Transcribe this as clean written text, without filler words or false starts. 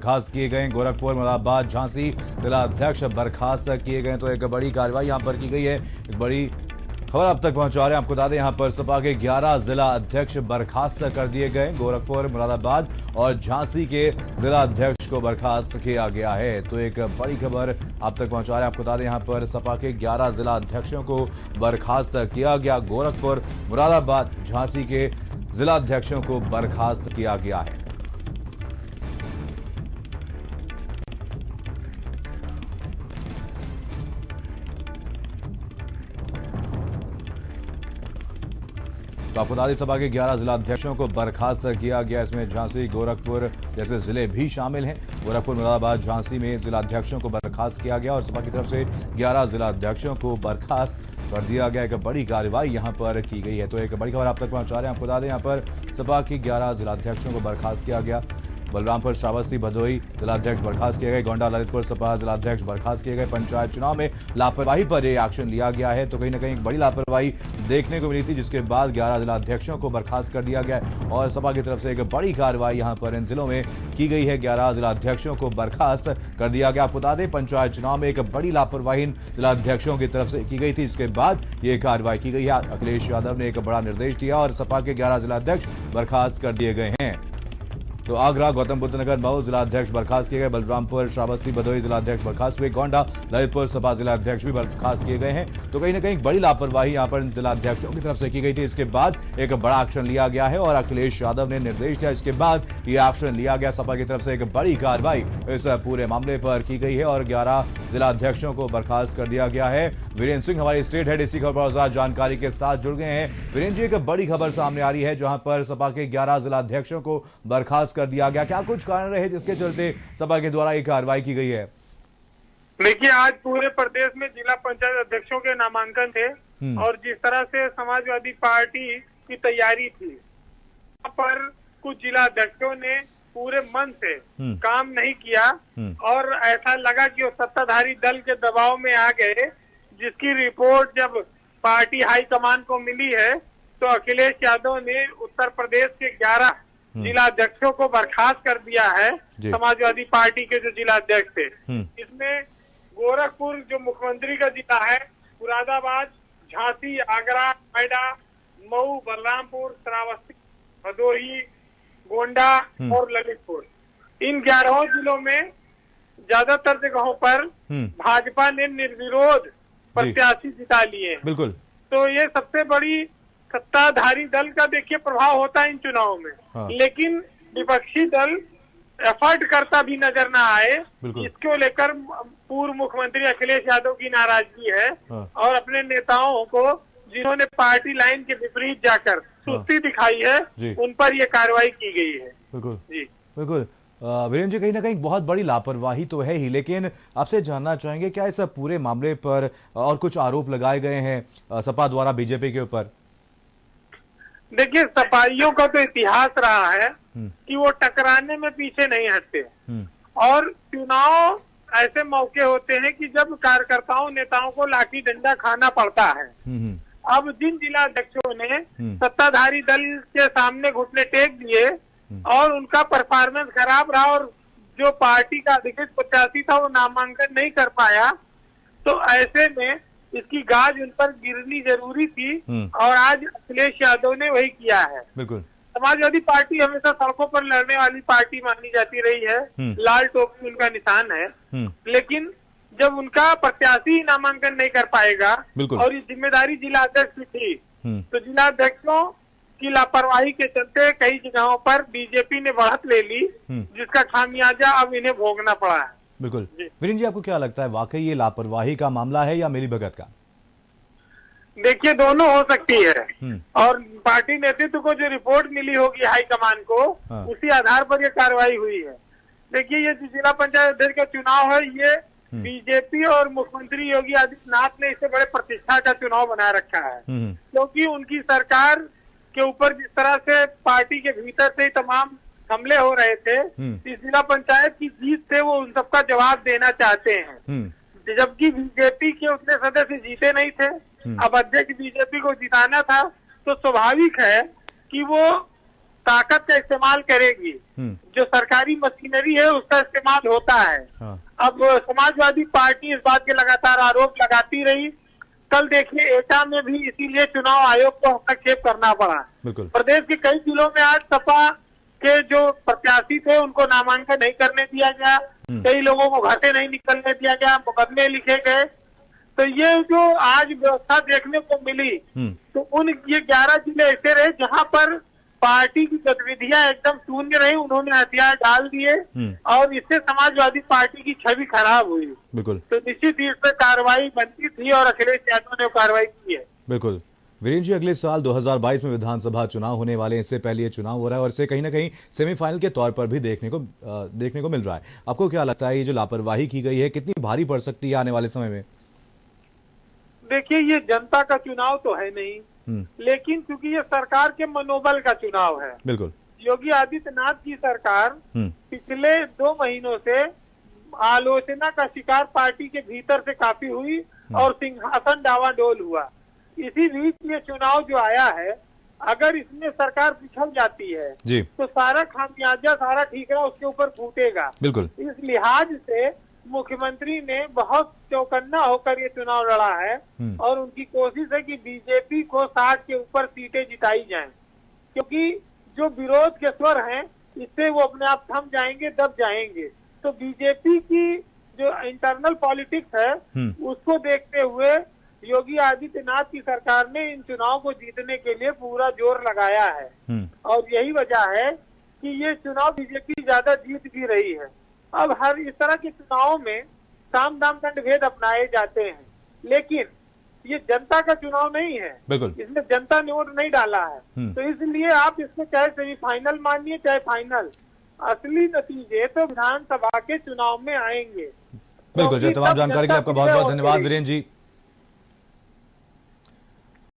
बर्खास्त किए गए। गोरखपुर, मुरादाबाद, झांसी जिला अध्यक्ष बर्खास्त किए गए। तो एक बड़ी कार्रवाई यहां पर की गई है। एक बड़ी खबर अब तक पहुंचा रहे हैं आपको बता दें, यहां पर सपा के 11 जिला अध्यक्ष बर्खास्त कर दिए गए। गोरखपुर, मुरादाबाद और झांसी के जिला अध्यक्ष को बर्खास्त किया गया है। तो एक बड़ी खबर आप तक पहुंचा रहे हैं आपको बता दें, यहां पर सपा के 11 जिला अध्यक्षों को बर्खास्त किया गया। गोरखपुर, मुरादाबाद, झांसी के जिला अध्यक्षों को बर्खास्त किया गया है। तो आपको बता दें, सपा के 11 जिला अध्यक्षों को बर्खास्त किया गया। इसमें झांसी, गोरखपुर जैसे जिले भी शामिल हैं। गोरखपुर, मुरादाबाद, झांसी में जिला अध्यक्षों को बर्खास्त किया गया और सपा की तरफ से 11 जिला अध्यक्षों को बर्खास्त कर दिया गया। एक बड़ी कार्रवाई यहां पर की गई है। तो एक बड़ी खबर आप तक पहुंचा रहे हैं आपको बता दें, यहां पर सपा की 11 जिला अध्यक्षों को बर्खास्त किया गया। बलरामपुर, श्रावस्ती, भदोही जिलाध्यक्ष बर्खास्त किए गए। गोंडा, ललितपुर सपा जिलाध्यक्ष बर्खास्त किए गए। पंचायत चुनाव में लापरवाही पर यह एक्शन लिया गया है। तो कहीं ना कहीं एक बड़ी लापरवाही देखने को मिली थी, जिसके बाद 11 जिलाध्यक्षों को बर्खास्त कर दिया गया है और सपा की तरफ से एक बड़ी कार्रवाई यहां पर इन जिलों में की गई है। 11 जिलाध्यक्षों को बर्खास्त कर दिया गया। आपको बता दें, पंचायत चुनाव में एक बड़ी लापरवाही जिलाध्यक्षों की तरफ से की गई थी, जिसके बाद यह कार्रवाई की गई है। अखिलेश यादव ने एक बड़ा निर्देश दिया और सपा के 11 जिलाध्यक्ष बर्खास्त कर दिए गए हैं। तो आगरा, गौतम बुद्ध नगर, मऊ जिलाध्यक्ष बर्खास्त किए गए। बलरामपुर, श्रावस्ती, भदोही जिलाध्यक्ष बर्खास्त हुए। गोंडा, ललितपुर सपा जिलाध्यक्ष भी बर्खास्त किए गए हैं। तो कहीं ना कहीं बड़ी लापरवाही यहां पर जिलाध्यक्षों की तरफ से की गई थी। इसके बाद एक बड़ा एक्शन लिया गया है और अखिलेश यादव ने निर्देश दिया। इसके बाद यह एक्शन लिया गया। सपा की तरफ से एक बड़ी कार्रवाई इस पूरे मामले पर की गई है और 11 जिलाध्यक्षों को बर्खास्त कर दिया गया है। वीरेंद्र सिंह हमारे स्टेट हेड इसी खबर पर जानकारी के साथ जुड़ गए हैं। वीरेंद्र जी, एक बड़ी खबर सामने आ रही है जहां पर सपा के 11 जिलाध्यक्षों को बर्खास्त कर दिया गया। क्या कुछ कारण रहे जिसके चलते सपा के द्वारा ये कार्रवाई की गई है? देखिए, आज पूरे प्रदेश में जिला पंचायत अध्यक्षों के नामांकन थे और जिस तरह से समाजवादी पार्टी की तैयारी थी, वहाँ पर कुछ जिला अध्यक्षों ने पूरे मन से काम नहीं किया और ऐसा लगा कि वो सत्ताधारी दल के दबाव में आ गए, जिसकी रिपोर्ट जब पार्टी हाईकमान को मिली है तो अखिलेश यादव ने उत्तर प्रदेश के 11 जिला अध्यक्षों को बर्खास्त कर दिया है। समाजवादी पार्टी के जो जिला अध्यक्ष थे, इसमें गोरखपुर जो मुख्यमंत्री का जिला है, मुरादाबाद, झांसी, आगरा, नोएडा, मऊ, बलरामपुर, श्रावस्ती, भदोही, गोंडा और ललितपुर, इन 11 जिलों में ज्यादातर जगहों पर भाजपा ने निर्विरोध प्रत्याशी जिता लिए हैं। बिल्कुल। तो ये सबसे बड़ी सत्ताधारी दल का देखिए प्रभाव होता है इन चुनावों में। हाँ। लेकिन विपक्षी दल एफर्ट करता भी नजर ना आए, इसको लेकर पूर्व मुख्यमंत्री अखिलेश यादव की नाराजगी है। हाँ। और अपने नेताओं को, जिन्होंने पार्टी लाइन के विपरीत जाकर सुस्ती दिखाई है, उन पर यह कार्रवाई की गई है। बिल्कुल जी, बिल्कुल। वीरेंद्र जी, कहीं ना कहीं बहुत बड़ी लापरवाही तो है ही, लेकिन आपसे जानना चाहेंगे क्या इस पूरे मामले पर और कुछ आरोप लगाए गए हैं सपा द्वारा बीजेपी के ऊपर? देखिए, सपाइयों का तो इतिहास रहा है कि वो टकराने में पीछे नहीं हटते और चुनाव ऐसे मौके होते हैं कि जब कार्यकर्ताओं, नेताओं को लाठी डंडा खाना पड़ता है। अब जिन जिला अध्यक्षों ने सत्ताधारी दल के सामने घुटने टेक दिए और उनका परफॉर्मेंस खराब रहा और जो पार्टी का अधिकृत प्रत्याशी था वो नामांकन नहीं कर पाया, तो ऐसे में इसकी गाज उन पर गिरनी जरूरी थी और आज अखिलेश यादव ने वही किया है। बिल्कुल। समाजवादी पार्टी हमेशा सड़कों पर लड़ने वाली पार्टी मानी जाती रही है, लाल टोपी उनका निशान है, लेकिन जब उनका प्रत्याशी नामांकन नहीं कर पाएगा और ये जिम्मेदारी जिला अध्यक्ष की थी, तो जिला अध्यक्षों की लापरवाही के चलते कई जगहों पर बीजेपी ने बढ़त ले ली, जिसका खामियाजा अब इन्हें भोगना पड़ा है। बिल्कुल। वीरेंद्र जी, आपको क्या लगता है, वाकई ये लापरवाही का मामला है या मिलीभगत का? देखिए, दोनों हो सकती है और पार्टी नेतृत्व को जो रिपोर्ट मिली होगी हाईकमान को, उसी आधार पर ये कार्रवाई हुई है। देखिए, ये जिला पंचायत अध्यक्ष का चुनाव है, ये बीजेपी और मुख्यमंत्री योगी आदित्यनाथ ने इससे बड़े प्रतिष्ठा का चुनाव बना रखा है, क्योंकि उनकी सरकार के ऊपर जिस तरह से पार्टी के भीतर से तमाम हमले हो रहे थे, इस जिला पंचायत की जीत से वो उन सबका जवाब देना चाहते हैं। जबकि बीजेपी के उतने सदस्य जीते नहीं थे, अब अध्यक्ष बीजेपी को जिताना था, तो स्वाभाविक है कि वो ताकत का इस्तेमाल करेगी। जो सरकारी मशीनरी है उसका इस्तेमाल होता है। हाँ। अब समाजवादी पार्टी इस बात के लगातार आरोप लगाती रही। कल देखिए एटा में भी इसीलिए चुनाव आयोग को हस्तक्षेप करना पड़ा। बिल्कुल। प्रदेश के कई जिलों में आज सपा के जो प्रत्याशी थे उनको नामांकन नहीं करने दिया गया, कई लोगों को घर से नहीं निकलने दिया गया, मुकदमे लिखे गए। तो ये जो आज व्यवस्था देखने को मिली, तो ये 11 जिले ऐसे रहे जहां पर पार्टी की गतिविधियां एकदम शून्य रही। उन्होंने हथियार डाल दिए और इससे समाजवादी पार्टी की छवि खराब हुई। बिल्कुल। तो निश्चित इस पर कार्रवाई बनती थी और अखिलेश यादव ने कार्रवाई की है। बिल्कुल। वीरेंद्र जी, अगले साल 2022 में विधानसभा चुनाव होने वाले हैं। इससे पहले ये चुनाव हो रहा है और इसे कहीं ना कहीं सेमीफाइनल के तौर पर भी देखने को मिल रहा है। आपको क्या लगता है ये जो लापरवाही की गई है कितनी भारी पड़ सकती है आने वाले समय में? देखिए, ये जनता का चुनाव तो है नहीं, लेकिन क्योंकि ये सरकार के मनोबल का चुनाव है। बिल्कुल। योगी आदित्यनाथ की सरकार पिछले 2 महीनों से आलोचना का शिकार पार्टी के भीतर से काफी हुई और सिंहासन डावाडोल हुआ। इसी बीच ये चुनाव जो आया है, अगर इसमें सरकार पिछड़ जाती है जी, तो सारा खामियाजा, सारा ठीकरा उसके ऊपर फूटेगा। बिल्कुल। इस लिहाज से मुख्यमंत्री ने बहुत चौकन्ना होकर ये चुनाव लड़ा है और उनकी कोशिश है कि बीजेपी को 60 के ऊपर सीटें जिताई जाएं, क्योंकि जो विरोध के स्वर हैं इससे वो अपने आप थम जाएंगे, दब जाएंगे। तो बीजेपी की जो इंटरनल पॉलिटिक्स है उसको देखते हुए योगी आदित्यनाथ की सरकार ने इन चुनाव को जीतने के लिए पूरा जोर लगाया है और यही वजह है कि ये चुनाव बीजेपी ज्यादा जीत भी रही है। अब हर इस तरह के चुनावों में साम दाम दंड भेद अपनाए जाते हैं, लेकिन ये जनता का चुनाव नहीं है। बिल्कुल। इसमें जनता ने वोट नहीं डाला है, तो इसलिए आप इसको चाहे सेमीफाइनल मानिए चाहे फाइनल, असली नतीजे तो विधानसभा के चुनाव में आएंगे। बिल्कुल। तमाम जानकारी के लिए आपका बहुत बहुत धन्यवाद वीरेंद्र जी।